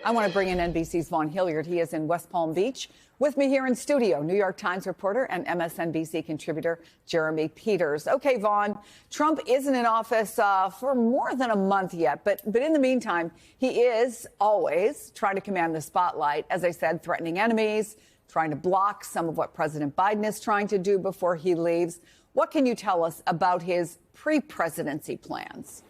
I want to bring in NBC's Vaughn Hilliard. He is in West Palm Beach. With me here in studio, New York Times reporter and MSNBC contributor Jeremy Peters. Okay, Vaughn, Trump isn't in office for more than a month yet, but in the meantime, he is always trying to command the spotlight. As I said, threatening enemies, trying to block some of what President Biden is trying to do before he leaves. What can you tell us about his pre-presidency plans?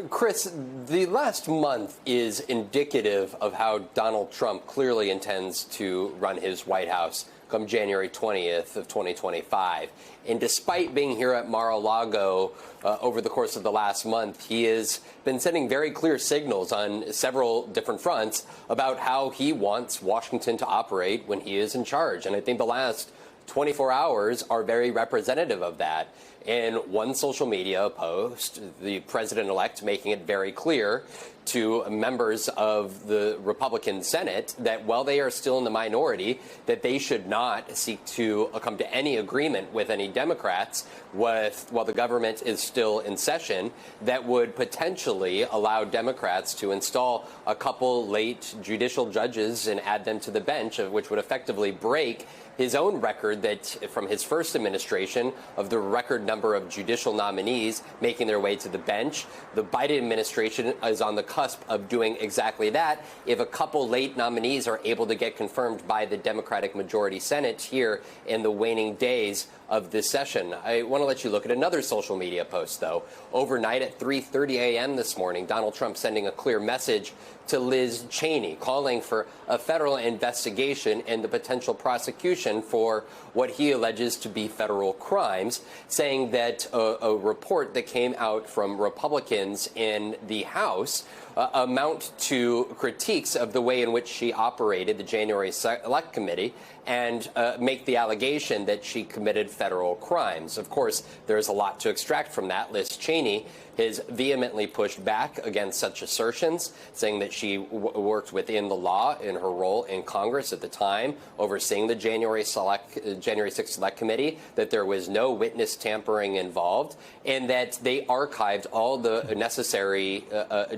Chris, the last month is indicative of how Donald Trump clearly intends to run his White House come January 20th of 2025. And despite being here at Mar-a-Lago over the course of the last month, he has been sending very clear signals on several different fronts about how he wants Washington to operate when he is in charge. And I think the last 24 hours are very representative of that. In one social media post, the president-elect making it very clear to members of the Republican Senate that while they are still in the minority, that they should not seek to come to any agreement with any Democrats while the government is still in session that would potentially allow Democrats to install a couple late judicial judges and add them to the bench, which would effectively break his own record that from his first administration of the record number of judicial nominees making their way to the bench. The Biden administration is on the cusp of doing exactly that. If a couple late nominees are able to get confirmed by the Democratic majority Senate here in the waning days of this session. I want to let you look at another social media post, though. Overnight at 3:30 a.m. this morning, Donald Trump sending a clear message to Liz Cheney, calling for a federal investigation and the potential prosecution for what he alleges to be federal crimes, saying that a report that came out from Republicans in the House amount to critiques of the way in which she operated the January Select Committee and make the allegation that she committed federal crimes. Of course, there's a lot to extract from that. Liz Cheney has vehemently pushed back against such assertions, saying that she worked within the law in her role in Congress at the time, overseeing the January 6th Select Committee, that there was no witness tampering involved, and that they archived all the necessary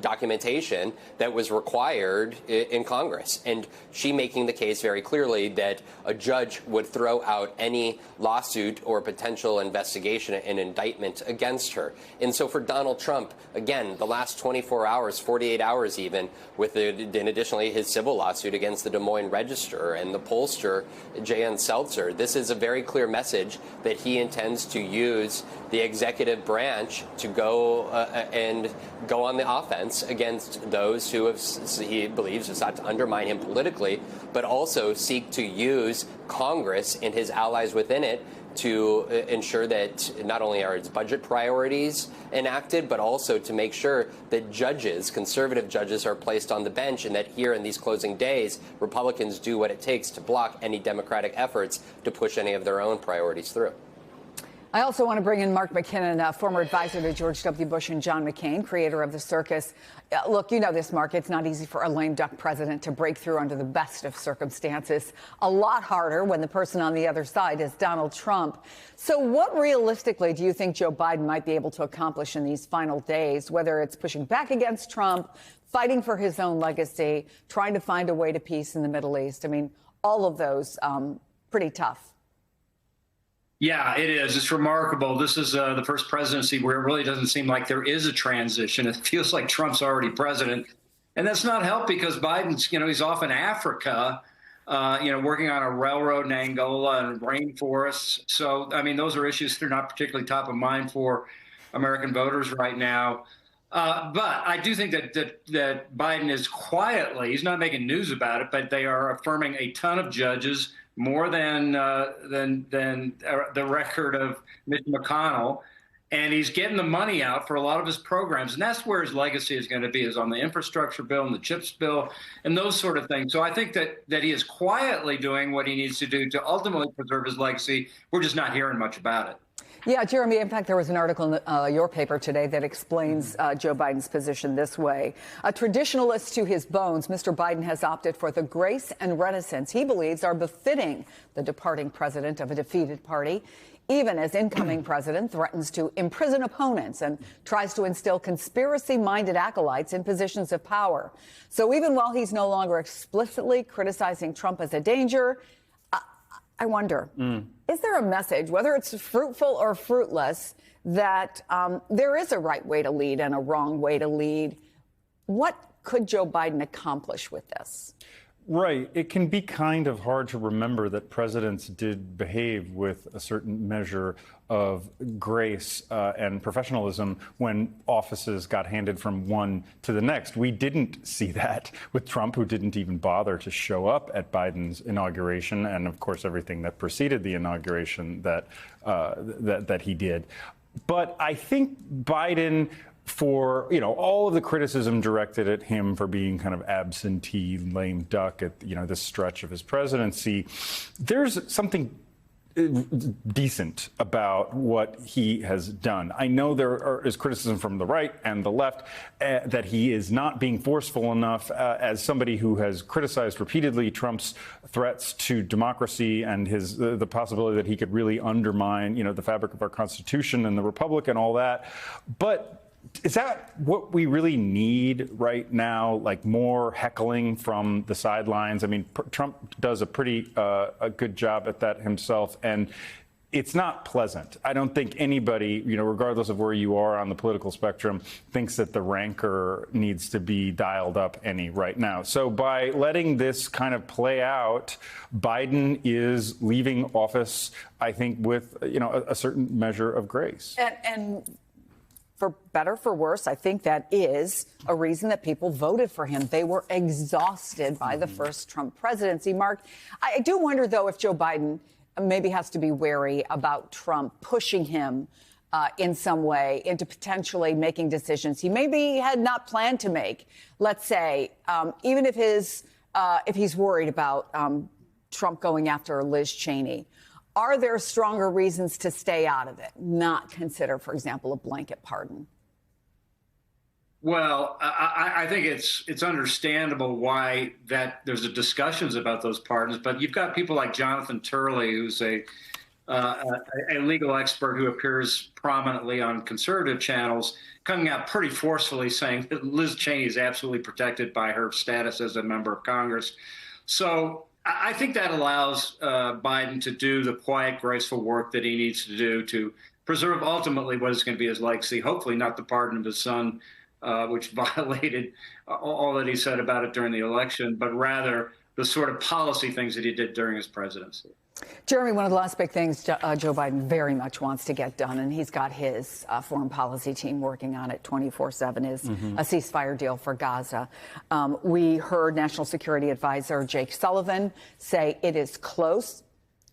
documentation that was required in Congress. And she making the case very clearly that a judge would throw out any lawsuit or potential investigation and indictment against her. And so for Donald Trump, again, the last 24 hours, 48 hours even, with additionally his civil lawsuit against the Des Moines Register and the pollster J.N. Seltzer, this is a very clear message that he intends to use the executive branch to go on the offense against those who he believes have sought to undermine him politically, but also seek to use Congress and his allies within it to ensure that not only are its budget priorities enacted, but also to make sure that judges, conservative judges, are placed on the bench, and that here in these closing days, Republicans do what it takes to block any Democratic efforts to push any of their own priorities through. I also want to bring in Mark McKinnon, former advisor to George W. Bush and John McCain, creator of The Circus. Look, you know this, Mark. It's not easy for a lame duck president to break through under the best of circumstances. A lot harder when the person on the other side is Donald Trump. So what realistically do you think Joe Biden might be able to accomplish in these final days, whether it's pushing back against Trump, fighting for his own legacy, trying to find a way to peace in the Middle East? I mean, all of those pretty tough. Yeah, it is. It's remarkable. This is the first presidency where it really doesn't seem like there is a transition. It feels like Trump's already president. And that's not helped because Biden's, he's off in Africa, working on a railroad in Angola and rainforests. So, I mean, those are issues that are not particularly top of mind for American voters right now. But I do think that Biden is quietly, he's not making news about it, but they are affirming a ton of judges, more than the record of Mitch McConnell, and he's getting the money out for a lot of his programs, and that's where his legacy is going to be, is on the infrastructure bill and the CHIPS bill and those sort of things. So I think that he is quietly doing what he needs to do to ultimately preserve his legacy. We're just not hearing much about it. Yeah, Jeremy, in fact, there was an article in your paper today that explains Joe Biden's position this way. A traditionalist to his bones, Mr. Biden has opted for the grace and reticence he believes are befitting the departing president of a defeated party, even as incoming president threatens to imprison opponents and tries to instill conspiracy-minded acolytes in positions of power. So even while he's no longer explicitly criticizing Trump as a danger, I wonder, is there a message, whether it's fruitful or fruitless, that there is a right way to lead and a wrong way to lead? What could Joe Biden accomplish with this? Right. It can be kind of hard to remember that presidents did behave with a certain measure of grace and professionalism when offices got handed from one to the next. We didn't see that with Trump, who didn't even bother to show up at Biden's inauguration, and of course everything that preceded the inauguration that he did. But I think Biden, for all of the criticism directed at him for being kind of absentee, lame duck at this stretch of his presidency, there's something decent about what he has done. I know there is criticism from the right and the left that he is not being forceful enough. As somebody who has criticized repeatedly Trump's threats to democracy and the possibility that he could really undermine the fabric of our Constitution and the Republic and all that, but is that what we really need right now? Like more heckling from the sidelines? I mean, Trump does a pretty a good job at that himself, and it's not pleasant. I don't think anybody, regardless of where you are on the political spectrum, thinks that the rancor needs to be dialed up any right now. So by letting this kind of play out, Biden is leaving office, I think, with a certain measure of grace. And for better, for worse, I think that is a reason that people voted for him. They were exhausted by the first Trump presidency. Mark, I do wonder, though, if Joe Biden maybe has to be wary about Trump pushing him in some way into potentially making decisions he maybe had not planned to make. Let's say, even if he's worried about Trump going after Liz Cheney. Are there stronger reasons to stay out of it, not consider, for example, a blanket pardon? Well, I think it's understandable why there's discussions about those pardons, but you've got people like Jonathan Turley, who's a legal expert who appears prominently on conservative channels, coming out pretty forcefully saying that Liz Cheney is absolutely protected by her status as a member of Congress. So I think that allows Biden to do the quiet, graceful work that he needs to do to preserve ultimately what is going to be his legacy, hopefully not the pardon of his son, which violated all that he said about it during the election, but rather the sort of policy things that he did during his presidency. Jeremy, one of the last big things Joe Biden very much wants to get done, and he's got his foreign policy team working on it 24/7, is a ceasefire deal for Gaza. We heard National Security Advisor Jake Sullivan say it is close.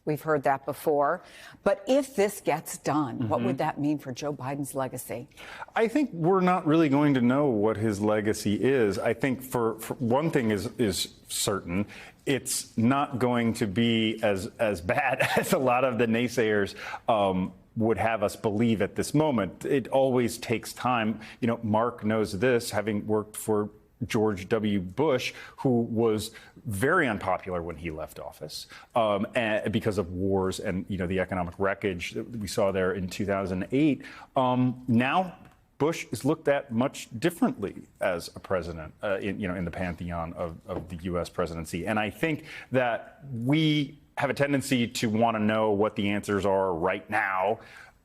We've heard that before. But if this gets done, what would that mean for Joe Biden's legacy? I think we're not really going to know what his legacy is. I think for one thing is certain. It's not going to be as bad as a lot of the naysayers would have us believe at this moment. It always takes time. Mark knows this, having worked for George W. Bush, who was very unpopular when he left office because of wars and the economic wreckage that we saw there in 2008. Now Bush is looked at much differently as a president in the pantheon of the U.S. presidency. And I think that we have a tendency to want to know what the answers are right now.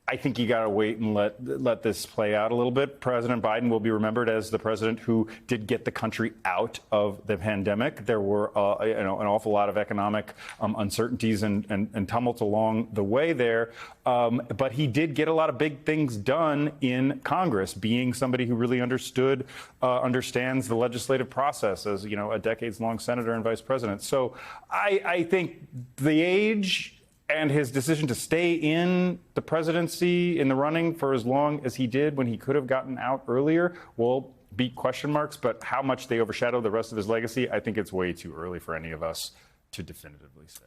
I think you got to wait and let this play out a little bit. President Biden will be remembered as the president who did get the country out of the pandemic. There were an awful lot of economic uncertainties and tumult along the way there. But he did get a lot of big things done in Congress, being somebody who really understands the legislative process as, a decades-long senator and vice president. So I think the age and his decision to stay in the presidency, in the running for as long as he did when he could have gotten out earlier, will be question marks. But how much they overshadow the rest of his legacy, I think it's way too early for any of us to definitively say.